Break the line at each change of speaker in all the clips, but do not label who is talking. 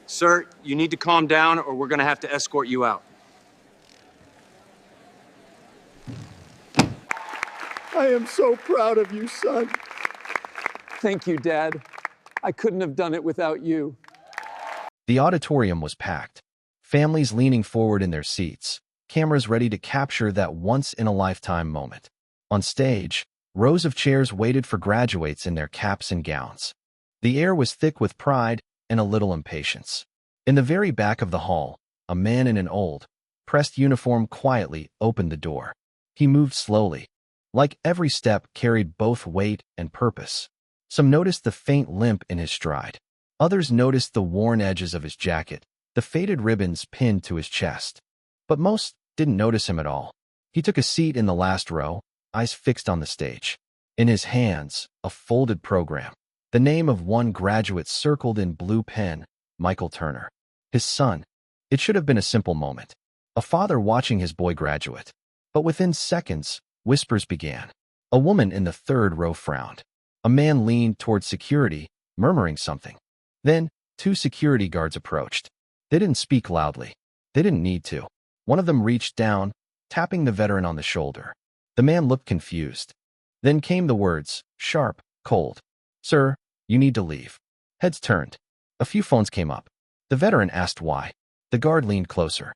Sir, you need to calm down or we're gonna have to escort you out.
I am so proud of you, son.
Thank you, Dad. I couldn't have done it without you.
The auditorium was packed, families leaning forward in their seats, cameras ready to capture that once-in-a-lifetime moment. On stage, rows of chairs waited for graduates in their caps and gowns. The air was thick with pride and a little impatience. In the very back of the hall, a man in an old, pressed uniform quietly opened the door. He moved slowly, like every step carried both weight and purpose. Some noticed the faint limp in his stride. Others noticed the worn edges of his jacket, the faded ribbons pinned to his chest. But most didn't notice him at all. He took a seat in the last row, eyes fixed on the stage. In his hands, a folded program. The name of one graduate circled in blue pen, Michael Turner. His son. It should have been a simple moment. A father watching his boy graduate. But within seconds, whispers began. A woman in the third row frowned. A man leaned toward security, murmuring something. Then, two security guards approached. They didn't speak loudly. They didn't need to. One of them reached down, tapping the veteran on the shoulder. The man looked confused. Then came the words, sharp, cold. Sir, you need to leave. Heads turned. A few phones came up. The veteran asked why. The guard leaned closer.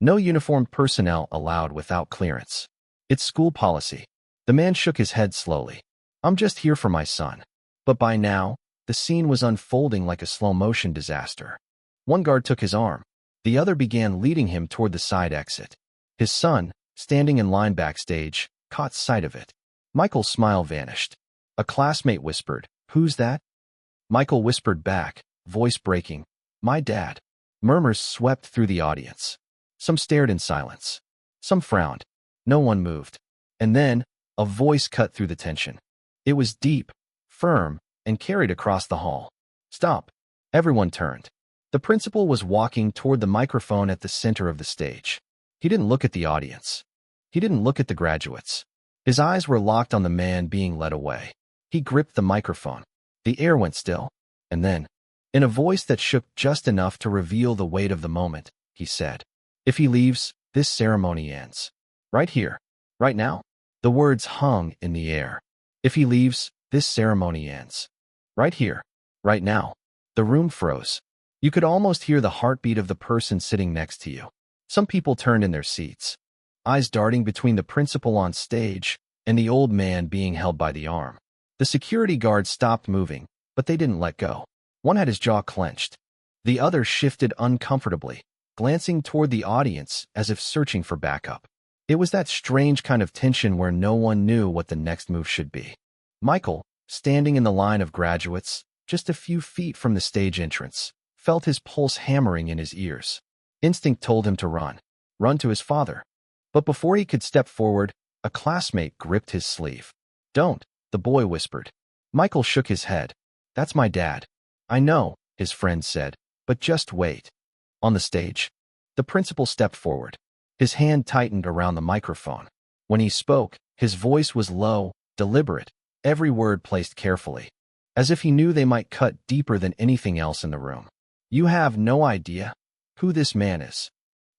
No uniformed personnel allowed without clearance. It's school policy. The man shook his head slowly. I'm just here for my son. But by now, the scene was unfolding like a slow-motion disaster. One guard took his arm. The other began leading him toward the side exit. His son, standing in line backstage, caught sight of it. Michael's smile vanished. A classmate whispered, "Who's that?" Michael whispered back, voice breaking, "My dad." Murmurs swept through the audience. Some stared in silence. Some frowned. No one moved. And then, a voice cut through the tension. It was deep, firm, and carried across the hall. "Stop." Everyone turned. The principal was walking toward the microphone at the center of the stage. He didn't look at the audience. He didn't look at the graduates. His eyes were locked on the man being led away. He gripped the microphone. The air went still. And then, in a voice that shook just enough to reveal the weight of the moment, he said, "If he leaves, this ceremony ends. Right here. Right now." The words hung in the air. If he leaves, this ceremony ends. Right here. Right now. The room froze. You could almost hear the heartbeat of the person sitting next to you. Some people turned in their seats, eyes darting between the principal on stage and the old man being held by the arm. The security guards stopped moving, but they didn't let go. One had his jaw clenched. The other shifted uncomfortably, glancing toward the audience as if searching for backup. It was that strange kind of tension where no one knew what the next move should be. Michael, standing in the line of graduates, just a few feet from the stage entrance, felt his pulse hammering in his ears. Instinct told him to run. Run to his father. But before he could step forward, a classmate gripped his sleeve. "Don't," the boy whispered. Michael shook his head. "That's my dad." "I know," his friend said, "but just wait." On the stage, the principal stepped forward. His hand tightened around the microphone. When he spoke, his voice was low, deliberate, every word placed carefully, as if he knew they might cut deeper than anything else in the room. "You have no idea who this man is."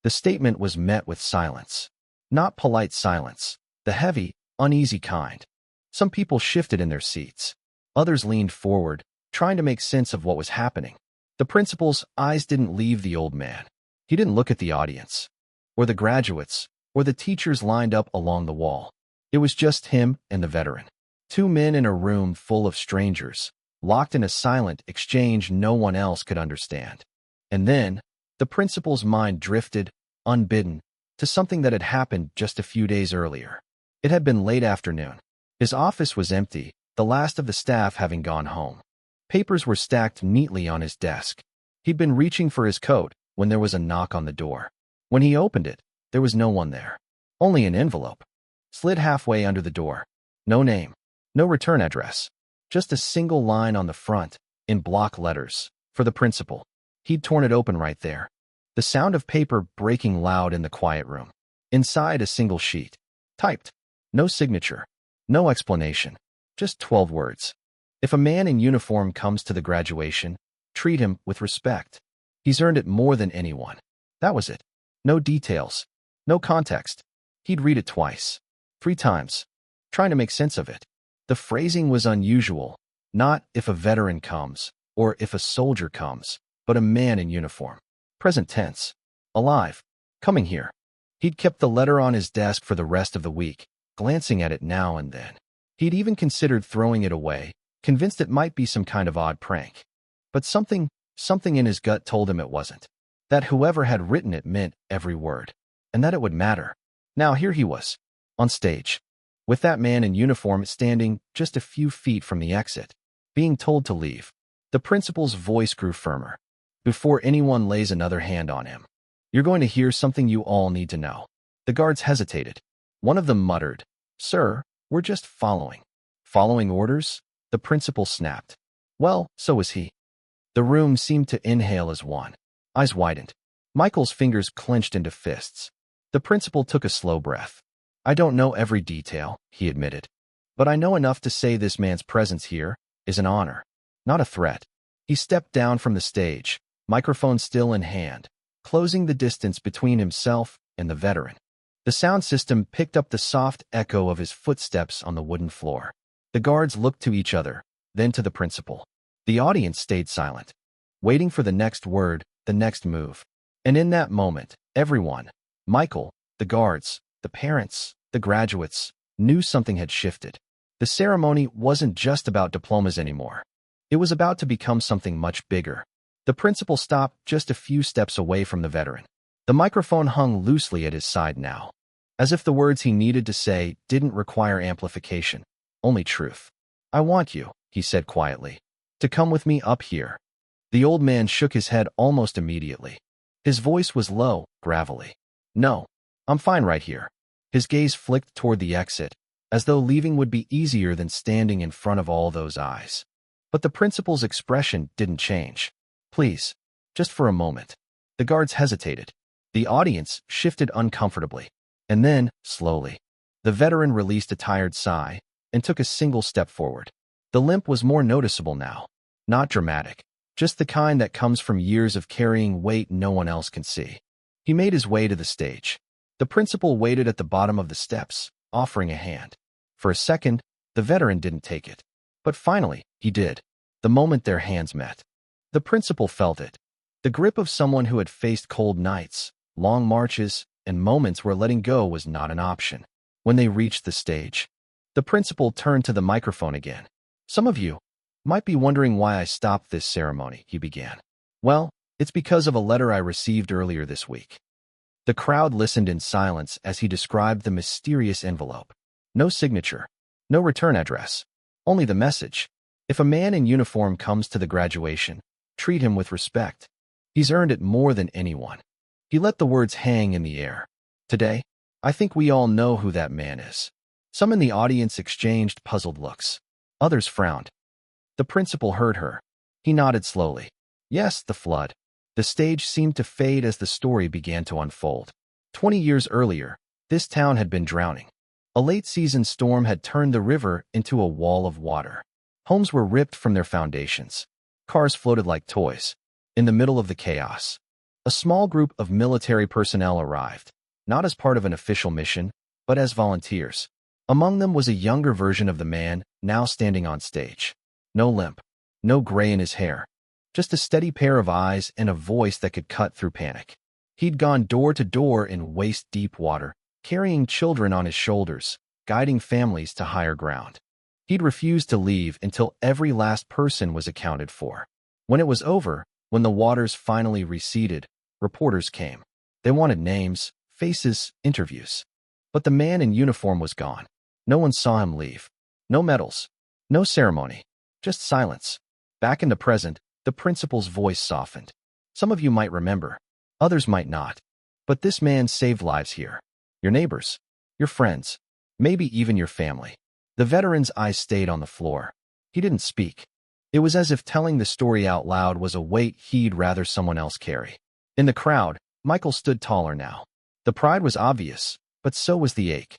The statement was met with silence. Not polite silence, the heavy, uneasy kind. Some people shifted in their seats. Others leaned forward, trying to make sense of what was happening. The principal's eyes didn't leave the old man. He didn't look at the audience, or the graduates, or the teachers lined up along the wall. It was just him and the veteran. Two men in a room full of strangers, locked in a silent exchange no one else could understand. And then, the principal's mind drifted, unbidden, to something that had happened just a few days earlier. It had been late afternoon. His office was empty, the last of the staff having gone home. Papers were stacked neatly on his desk. He'd been reaching for his coat when there was a knock on the door. When he opened it, there was no one there. Only an envelope, slid halfway under the door. No name, no return address. Just a single line on the front, in block letters, for the principal. He'd torn it open right there. The sound of paper breaking loud in the quiet room. Inside, a single sheet. Typed. No signature. No explanation. Just 12 words. If a man in uniform comes to the graduation, treat him with respect. He's earned it more than anyone. That was it. No details. No context. He'd read it twice. 3 times. Trying to make sense of it. The phrasing was unusual. Not if a veteran comes, or if a soldier comes, but a man in uniform. Present tense. Alive. Coming here. He'd kept the letter on his desk for the rest of the week, glancing at it now and then. He'd even considered throwing it away, convinced it might be some kind of odd prank. But something in his gut told him it wasn't. That whoever had written it meant every word, and that it would matter. Now here he was, on stage, with that man in uniform standing just a few feet from the exit, being told to leave. The principal's voice grew firmer. Before anyone lays another hand on him, you're going to hear something you all need to know. The guards hesitated. One of them muttered, "Sir, we're just following." "Following orders?" The principal snapped. Well, so was he. The room seemed to inhale as one. Eyes widened. Michael's fingers clenched into fists. The principal took a slow breath. "I don't know every detail," he admitted. "But I know enough to say this man's presence here is an honor, not a threat." He stepped down from the stage, microphone still in hand, closing the distance between himself and the veteran. The sound system picked up the soft echo of his footsteps on the wooden floor. The guards looked to each other, then to the principal. The audience stayed silent, waiting for the next word, the next move. And in that moment, everyone, Michael, the guards, the parents, the graduates, knew something had shifted. The ceremony wasn't just about diplomas anymore. It was about to become something much bigger. The principal stopped just a few steps away from the veteran. The microphone hung loosely at his side now, as if the words he needed to say didn't require amplification, only truth. "I want you," he said quietly, "to come with me up here." The old man shook his head almost immediately. His voice was low, gravelly. "No, I'm fine right here." His gaze flicked toward the exit, as though leaving would be easier than standing in front of all those eyes. But the principal's expression didn't change. "Please, just for a moment." The guards hesitated. The audience shifted uncomfortably. And then, slowly, the veteran released a tired sigh and took a single step forward. The limp was more noticeable now. Not dramatic, just the kind that comes from years of carrying weight no one else can see. He made his way to the stage. The principal waited at the bottom of the steps, offering a hand. For a second, the veteran didn't take it. But finally, he did. The moment their hands met, the principal felt it. The grip of someone who had faced cold nights, long marches, and moments where letting go was not an option. When they reached the stage, the principal turned to the microphone again. "Some of you might be wondering why I stopped this ceremony," he began. "Well, it's because of a letter I received earlier this week." The crowd listened in silence as he described the mysterious envelope. No signature, no return address, only the message. "If a man in uniform comes to the graduation, treat him with respect. He's earned it more than anyone." He let the words hang in the air. Today, I think we all know who that man is. Some in the audience exchanged puzzled looks. Others frowned. The principal heard her. He nodded slowly. Yes, the flood. The stage seemed to fade as the story began to unfold. 20 years earlier, this town had been drowning. A late-season storm had turned the river into a wall of water. Homes were ripped from their foundations. Cars floated like toys. In the middle of the chaos, a small group of military personnel arrived, not as part of an official mission, but as volunteers. Among them was a younger version of the man now standing on stage. No limp, no gray in his hair, just a steady pair of eyes and a voice that could cut through panic. He'd gone door to door in waist-deep water, carrying children on his shoulders, guiding families to higher ground. He'd refused to leave until every last person was accounted for. When it was over, when the waters finally receded, reporters came. They wanted names, faces, interviews. But the man in uniform was gone. No one saw him leave. No medals. No ceremony. Just silence. Back in the present, the principal's voice softened. Some of you might remember. Others might not. But this man saved lives here. Your neighbors. Your friends. Maybe even your family. The veteran's eyes stayed on the floor. He didn't speak. It was as if telling the story out loud was a weight he'd rather someone else carry. In the crowd, Michael stood taller now. The pride was obvious, but so was the ache.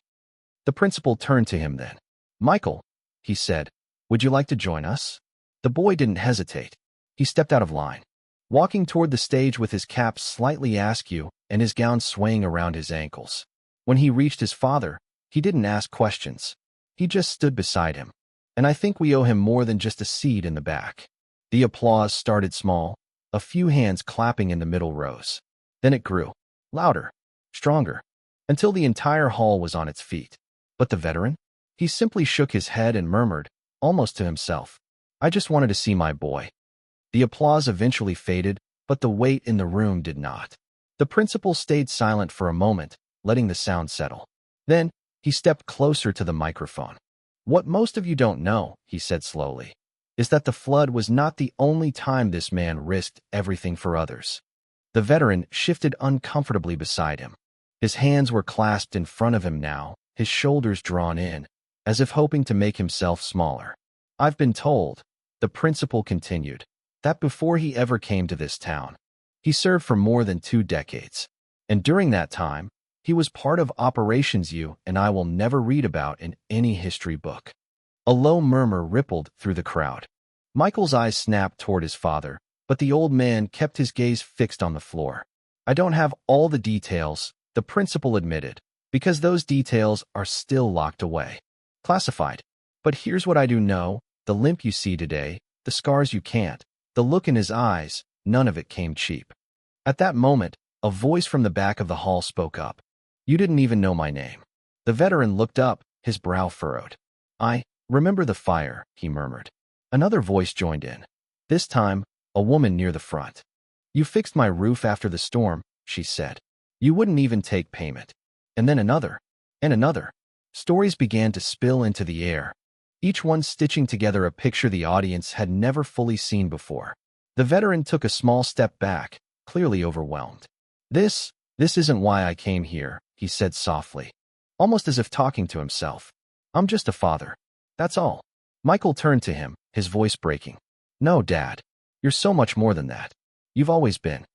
The principal turned to him then. "Michael," he said, "would you like to join us?" The boy didn't hesitate. He stepped out of line. walking toward the stage with his cap slightly askew and his gown swaying around his ankles. When he reached his father, he didn't ask questions. He just stood beside him. And I think we owe him more than just a seat in the back. The applause started small, a few hands clapping in the middle rows. Then it grew, louder, stronger, until the entire hall was on its feet. But the veteran? He simply shook his head and murmured, almost to himself, "I just wanted to see my boy." The applause eventually faded, but the weight in the room did not. The principal stayed silent for a moment, letting the sound settle. Then, he stepped closer to the microphone. "What most of you don't know," he said slowly, "is that the flood was not the only time this man risked everything for others." The veteran shifted uncomfortably beside him. His hands were clasped in front of him now, his shoulders drawn in, as if hoping to make himself smaller. "I've been told," the principal continued, "that before he ever came to this town, he served for more than 2 decades. And during that time, he was part of operations you and I will never read about in any history book." A low murmur rippled through the crowd. Michael's eyes snapped toward his father, but the old man kept his gaze fixed on the floor. "I don't have all the details," the principal admitted, "because those details are still locked away. Classified. But here's what I do know, the limp you see today, the scars you can't, the look in his eyes, none of it came cheap." At that moment, a voice from the back of the hall spoke up. "You didn't even know my name." The veteran looked up, his brow furrowed. "I remember the fire," he murmured. Another voice joined in. This time, a woman near the front. "You fixed my roof after the storm," she said. "You wouldn't even take payment." And then another, and another. Stories began to spill into the air, each one stitching together a picture the audience had never fully seen before. The veteran took a small step back, clearly overwhelmed. This isn't why I came here," he said softly, almost as if talking to himself. "I'm just a father. That's all." Michael turned to him, his voice breaking. "No, Dad. You're so much more than that. You've always been."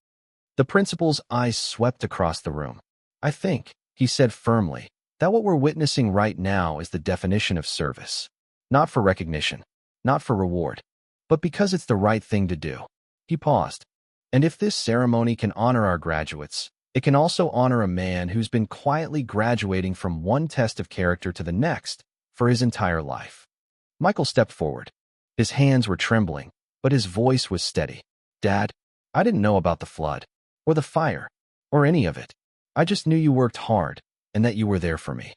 The principal's eyes swept across the room. "I think," he said firmly, "that what we're witnessing right now is the definition of service. Not for recognition, not for reward, but because it's the right thing to do." He paused. "And if this ceremony can honor our graduates, it can also honor a man who's been quietly graduating from one test of character to the next for his entire life." Michael stepped forward. His hands were trembling, but his voice was steady. "Dad, I didn't know about the flood, or the fire, or any of it. I just knew you worked hard, and that you were there for me."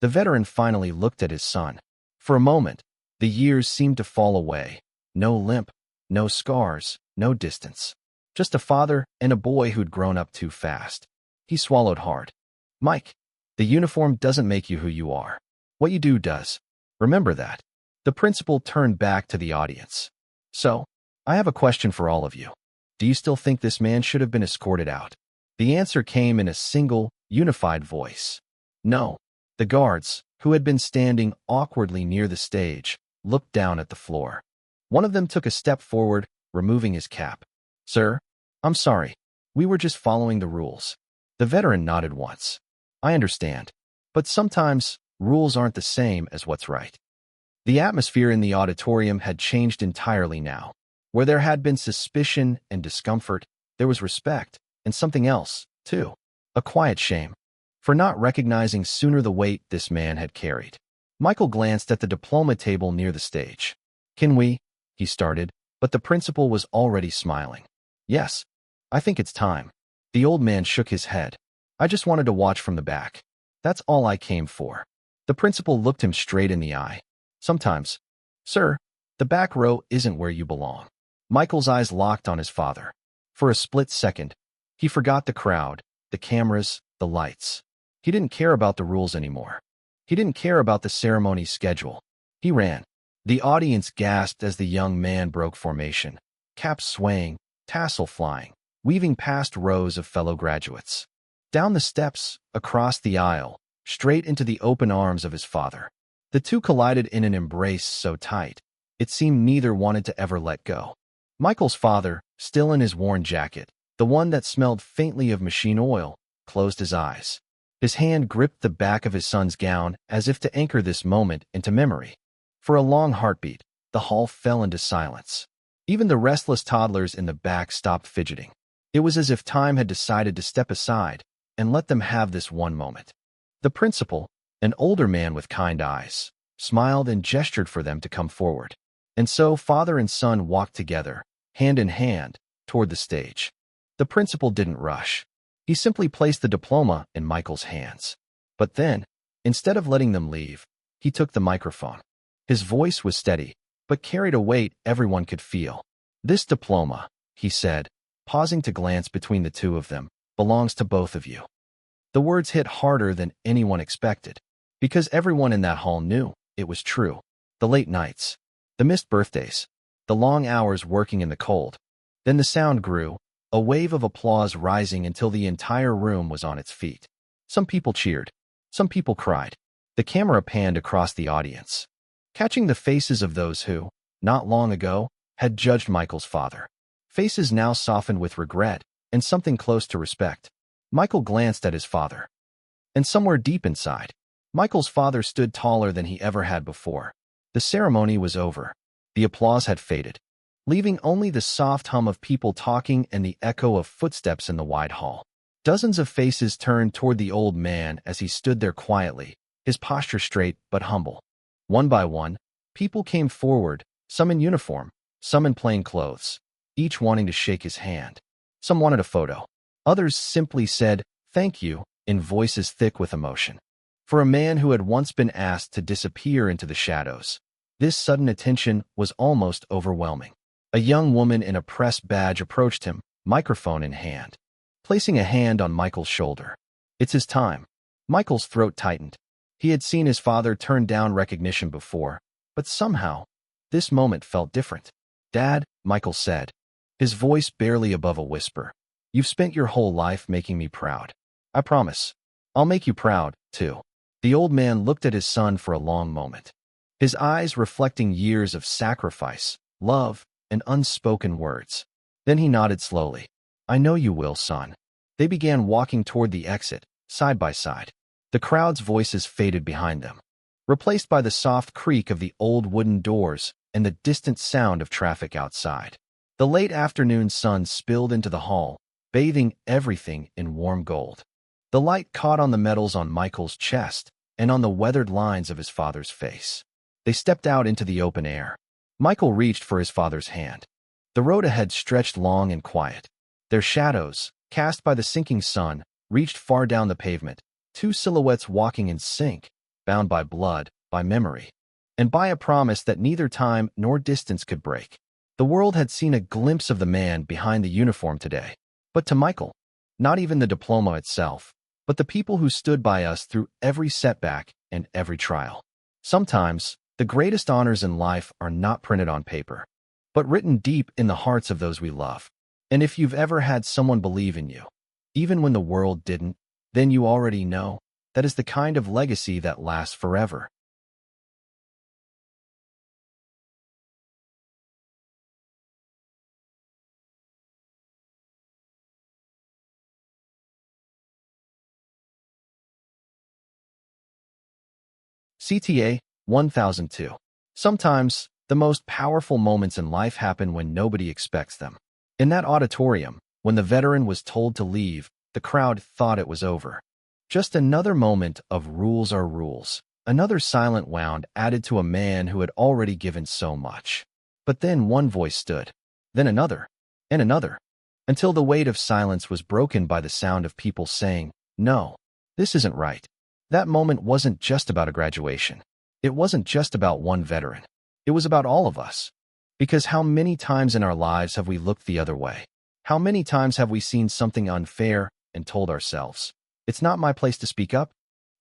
The veteran finally looked at his son. For a moment, the years seemed to fall away. No limp, no scars, no distance. Just a father and a boy who'd grown up too fast. He swallowed hard. "Mike, the uniform doesn't make you who you are. What you do does. Remember that." The principal turned back to the audience. "So, I have a question for all of you. Do you still think this man should have been escorted out?" The answer came in a single, unified voice. "No." The guards, who had been standing awkwardly near the stage, looked down at the floor. One of them took a step forward, removing his cap. "Sir, I'm sorry. We were just following the rules." The veteran nodded once. "I understand. But sometimes, rules aren't the same as what's right." The atmosphere in the auditorium had changed entirely now. Where there had been suspicion and discomfort, there was respect, and something else, too. A quiet shame. For not recognizing sooner the weight this man had carried. Michael glanced at the diploma table near the stage. "Can we?" he started, but the principal was already smiling. "Yes, I think it's time." The old man shook his head. "I just wanted to watch from the back. That's all I came for." The principal looked him straight in the eye. "Sometimes, sir, the back row isn't where you belong." Michael's eyes locked on his father. For a split second, he forgot the crowd, the cameras, the lights. He didn't care about the rules anymore. He didn't care about the ceremony's schedule. He ran. The audience gasped as the young man broke formation, caps swaying, tassel flying, weaving past rows of fellow graduates. Down the steps, across the aisle, straight into the open arms of his father. The two collided in an embrace so tight, it seemed neither wanted to ever let go. Michael's father, still in his worn jacket, the one that smelled faintly of machine oil, closed his eyes. His hand gripped the back of his son's gown as if to anchor this moment into memory. For a long heartbeat, the hall fell into silence. Even the restless toddlers in the back stopped fidgeting. It was as if time had decided to step aside and let them have this one moment. The principal, an older man with kind eyes, smiled and gestured for them to come forward. And so father and son walked together, hand in hand, toward the stage. The principal didn't rush. He simply placed the diploma in Michael's hands. But then, instead of letting them leave, he took the microphone. His voice was steady, but carried a weight everyone could feel. "This diploma," he said, pausing to glance between the two of them, "belongs to both of you." The words hit harder than anyone expected, because everyone in that hall knew it was true. The late nights, the missed birthdays, the long hours working in the cold. Then the sound grew, a wave of applause rising until the entire room was on its feet. Some people cheered. Some people cried. The camera panned across the audience, catching the faces of those who, not long ago, had judged Michael's father. Faces now softened with regret and something close to respect. Michael glanced at his father. And somewhere deep inside, Michael's father stood taller than he ever had before. The ceremony was over. The applause had faded, leaving only the soft hum of people talking and the echo of footsteps in the wide hall. Dozens of faces turned toward the old man as he stood there quietly, his posture straight but humble. One by one, people came forward, some in uniform, some in plain clothes, each wanting to shake his hand. Some wanted a photo. Others simply said, "Thank you," in voices thick with emotion. For a man who had once been asked to disappear into the shadows, this sudden attention was almost overwhelming. A young woman in a press badge approached him, microphone in hand, placing a hand on Michael's shoulder. "It's his time." Michael's throat tightened. He had seen his father turn down recognition before, but somehow, this moment felt different. "Dad," Michael said, his voice barely above a whisper, "you've spent your whole life making me proud. I promise, I'll make you proud, too." The old man looked at his son for a long moment, his eyes reflecting years of sacrifice, love, and unspoken words. Then he nodded slowly. "I know you will, son." They began walking toward the exit, side by side. The crowd's voices faded behind them, replaced by the soft creak of the old wooden doors and the distant sound of traffic outside. The late afternoon sun spilled into the hall, bathing everything in warm gold. The light caught on the medals on Michael's chest and on the weathered lines of his father's face. They stepped out into the open air. Michael reached for his father's hand. The road ahead stretched long and quiet. Their shadows, cast by the sinking sun, reached far down the pavement, two silhouettes walking in sync, bound by blood, by memory, and by a promise that neither time nor distance could break. The world had seen a glimpse of the man behind the uniform today. But to Michael, not even the diploma itself, but the people who stood by us through every setback and every trial. Sometimes, the greatest honors in life are not printed on paper, but written deep in the hearts of those we love. And if you've ever had someone believe in you, even when the world didn't, then you already know that is the kind of legacy that lasts forever. CTA 1002. Sometimes, the most powerful moments in life happen when nobody expects them. In that auditorium, when the veteran was told to leave, the crowd thought it was over. Just another moment of rules are rules, another silent wound added to a man who had already given so much. But then one voice stood, then another, and another, until the weight of silence was broken by the sound of people saying, "No, this isn't right." That moment wasn't just about a graduation. It wasn't just about one veteran. It was about all of us. Because how many times in our lives have we looked the other way? How many times have we seen something unfair and told ourselves, "It's not my place to speak up"?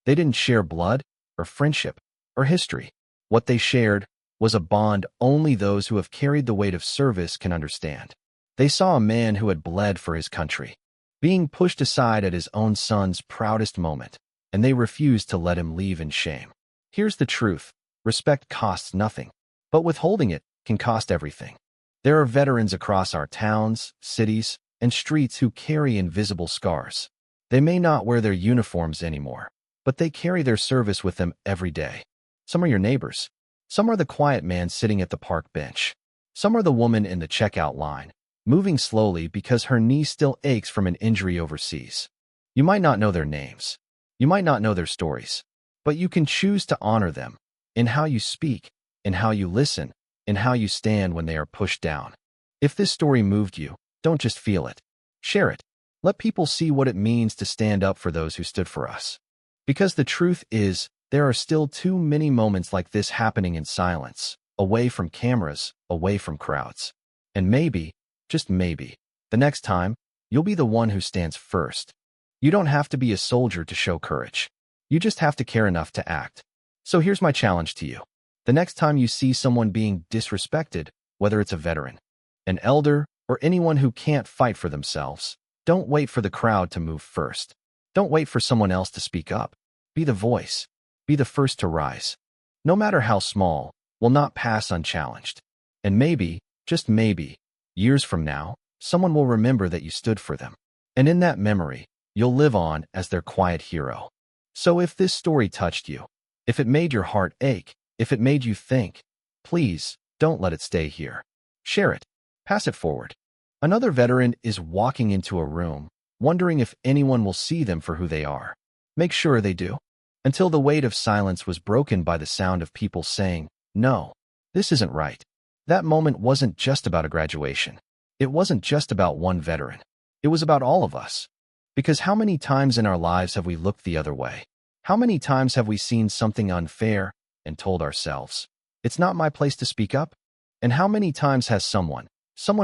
They didn't share blood, or friendship, or history. What they shared was a bond only those who have carried the weight of service can understand. They saw a man who had bled for his country, being pushed aside at his own son's proudest moment, and they refused to let him leave in shame. Here's the truth: respect costs nothing, but withholding it can cost everything. There are veterans across our towns, cities, and streets who carry invisible scars. They may not wear their uniforms anymore, but they carry their service with them every day. Some are your neighbors. Some are the quiet man sitting at the park bench. Some are the woman in the checkout line, moving slowly because her knee still aches from an injury overseas. You might not know their names. You might not know their stories. But you can choose to honor them in how you speak, in how you listen, in how you stand when they are pushed down. If this story moved you, don't just feel it. Share it. Let people see what it means to stand up for those who stood for us. Because the truth is, there are still too many moments like this happening in silence, away from cameras, away from crowds. And maybe, just maybe, the next time, you'll be the one who stands first. You don't have to be a soldier to show courage. You just have to care enough to act. So here's my challenge to you. The next time you see someone being disrespected, whether it's a veteran, an elder, or anyone who can't fight for themselves, don't wait for the crowd to move first. Don't wait for someone else to speak up. Be the voice. Be the first to rise. No matter how small, will not pass unchallenged. And maybe, just maybe, years from now, someone will remember that you stood for them. And in that memory, you'll live on as their quiet hero. So if this story touched you, if it made your heart ache, if it made you think, please, don't let it stay here. Share it. Pass it forward. Another veteran is walking into a room, wondering if anyone will see them for who they are. Make sure they do. Until the weight of silence was broken by the sound of people saying, "No, this isn't right." That moment wasn't just about a graduation. It wasn't just about one veteran. It was about all of us. Because how many times in our lives have we looked the other way? How many times have we seen something unfair and told ourselves, "It's not my place to speak up"? And how many times has someone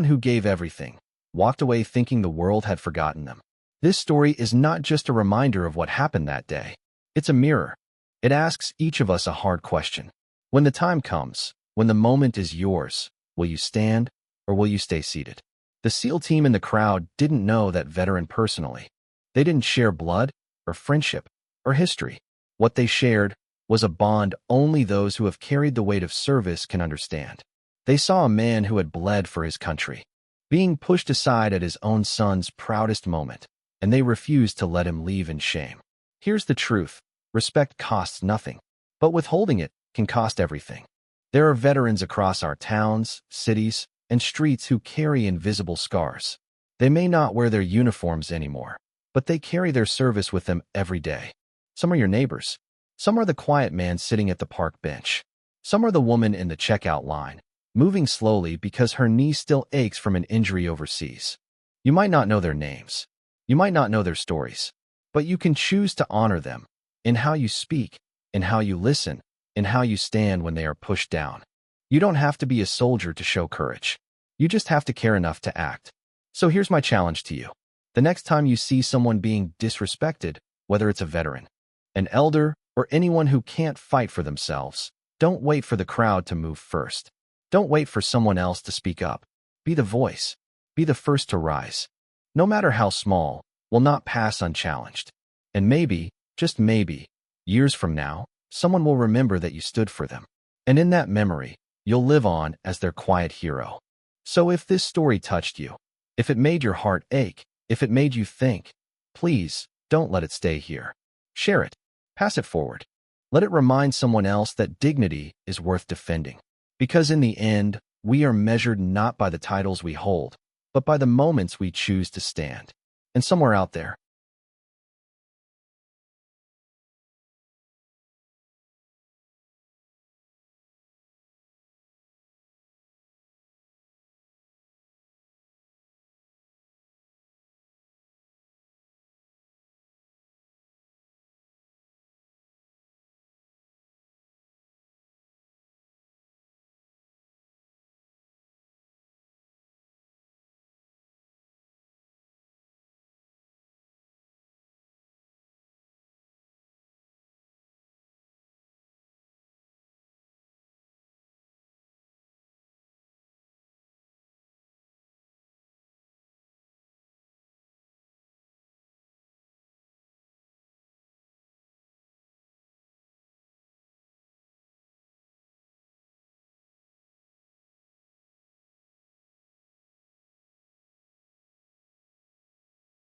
who gave everything, walked away thinking the world had forgotten them? This story is not just a reminder of what happened that day. It's a mirror. It asks each of us a hard question. When the time comes, when the moment is yours, will you stand or will you stay seated? The SEAL team in the crowd didn't know that veteran personally. They didn't share blood or friendship or history. What they shared was a bond only those who have carried the weight of service can understand. They saw a man who had bled for his country, being pushed aside at his own son's proudest moment, and they refused to let him leave in shame. Here's the truth. Respect costs nothing, but withholding it can cost everything. There are veterans across our towns, cities, and streets who carry invisible scars. They may not wear their uniforms anymore, but they carry their service with them every day. Some are your neighbors. Some are the quiet man sitting at the park bench. Some are the woman in the checkout line, moving slowly because her knee still aches from an injury overseas. You might not know their names. You might not know their stories, but you can choose to honor them in how you speak, in how you listen, in how you stand when they are pushed down. You don't have to be a soldier to show courage. You just have to care enough to act. So here's my challenge to you. The next time you see someone being disrespected, whether it's a veteran, an elder, or anyone who can't fight for themselves, don't wait for the crowd to move first. Don't wait for someone else to speak up. Be the voice. Be the first to rise. No matter how small, will not pass unchallenged. And maybe, just maybe, years from now, someone will remember that you stood for them. And in that memory, you'll live on as their quiet hero. So if this story touched you, if it made your heart ache, if it made you think, please, don't let it stay here. Share it. Pass it forward. Let it remind someone else that dignity is worth defending. Because in the end, we are measured not by the titles we hold, but by the moments we choose to stand. And somewhere out there,